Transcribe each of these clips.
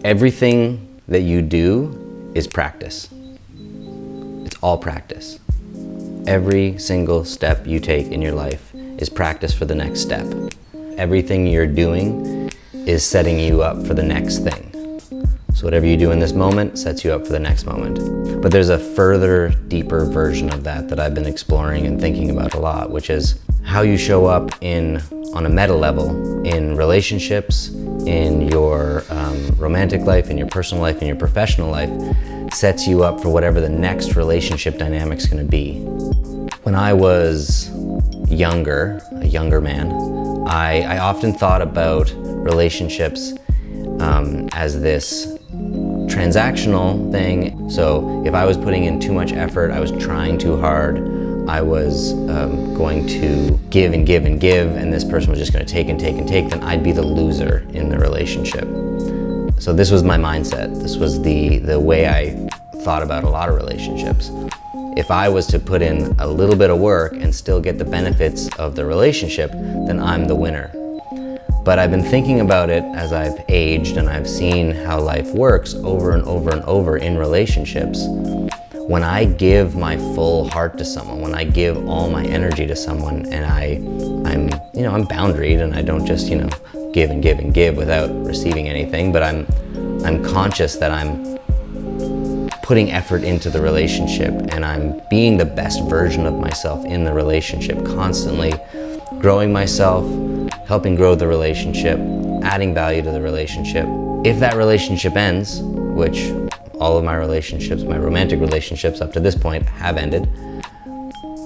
Everything that you do is practice. It's all practice. Every single step you take in your life is practice for the next step. Everything you're doing is setting you up for the next thing. So whatever you do in this moment sets you up for the next moment. But there's a further, deeper version of that I've been exploring and thinking about a lot, which is how you show up on a meta level in relationships, in your romantic life, in your personal life, in your professional life, sets you up for whatever the next relationship dynamic's gonna be. When I was a younger man, I often thought about relationships as this transactional thing. So if I was putting in too much effort, I was trying too hard, I was going to give and give and give, and this person was just going to take and take and take, then I'd be the loser in the relationship. So this was my mindset. This was the way I thought about a lot of relationships. If I was to put in a little bit of work and still get the benefits of the relationship, then I'm the winner. But I've been thinking about it as I've aged and I've seen how life works over and over and over in relationships. When I give my full heart to someone, when I give all my energy to someone, and I'm boundaried and I don't just, give and give and give without receiving anything, but I'm conscious that I'm putting effort into the relationship and I'm being the best version of myself in the relationship, constantly growing myself, helping grow the relationship, adding value to the relationship. If that relationship ends, which all of my relationships, my romantic relationships up to this point have ended,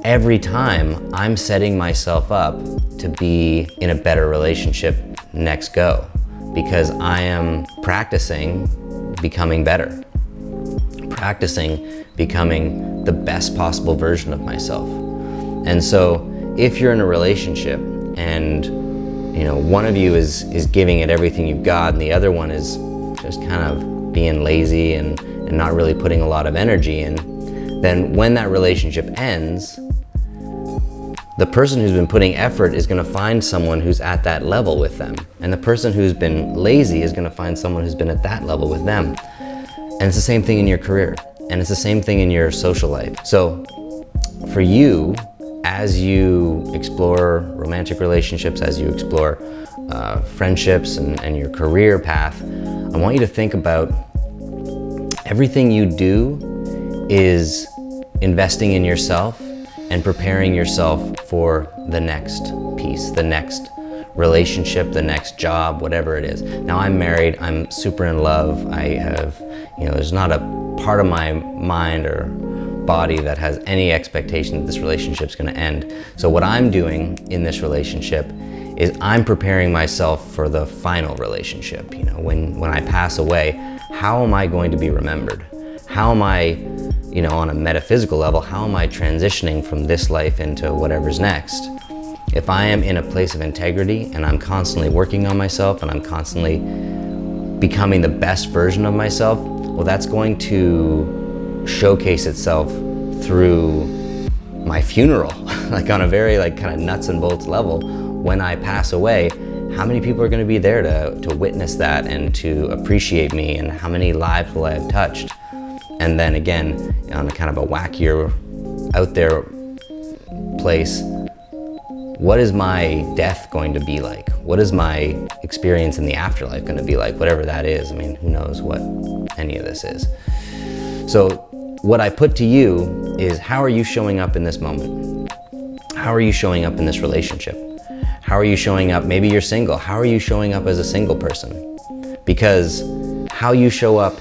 every time I'm setting myself up to be in a better relationship next go, because I am practicing becoming better, practicing becoming the best possible version of myself. And so if you're in a relationship and one of you is giving it everything you've got and the other one is just kind of being lazy and not really putting a lot of energy in, then when that relationship ends, the person who's been putting effort is going to find someone who's at that level with them. And the person who's been lazy is going to find someone who's been at that level with them. And it's the same thing in your career. And it's the same thing in your social life. So for you, as you explore romantic relationships, as you explore friendships and your career path, I want you to think about everything you do is investing in yourself and preparing yourself for the next piece, the next relationship, the next job, whatever it is. Now I'm married, I'm super in love. I have, there's not a part of my mind or body that has any expectation that this relationship's gonna end. So what I'm doing in this relationship is I'm preparing myself for the final relationship. When I pass away, how am I going to be remembered? How am I, on a metaphysical level, how am I transitioning from this life into whatever's next? If I am in a place of integrity and I'm constantly working on myself and I'm constantly becoming the best version of myself, well, that's going to showcase itself through my funeral, like on a very kind of nuts and bolts level. When I pass away, how many people are going to be there to witness that and to appreciate me, and how many lives will I have touched? And then again, on a kind of a wackier, out there place, what is my death going to be like? What is my experience in the afterlife going to be like? Whatever that is. Who knows what any of this is. So what I put to you is, how are you showing up in this moment? How are you showing up in this relationship? How are you showing up? Maybe you're single. How are you showing up as a single person? Because how you show up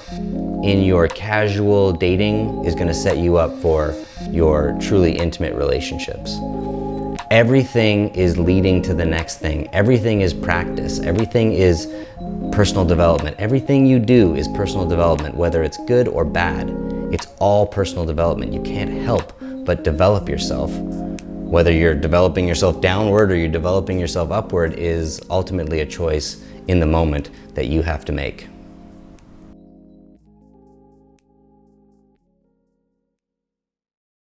in your casual dating is going to set you up for your truly intimate relationships. Everything is leading to the next thing. Everything is practice. Everything is personal development. Everything you do is personal development, whether it's good or bad. It's all personal development. You can't help but develop yourself. Whether you're developing yourself downward or you're developing yourself upward is ultimately a choice in the moment that you have to make.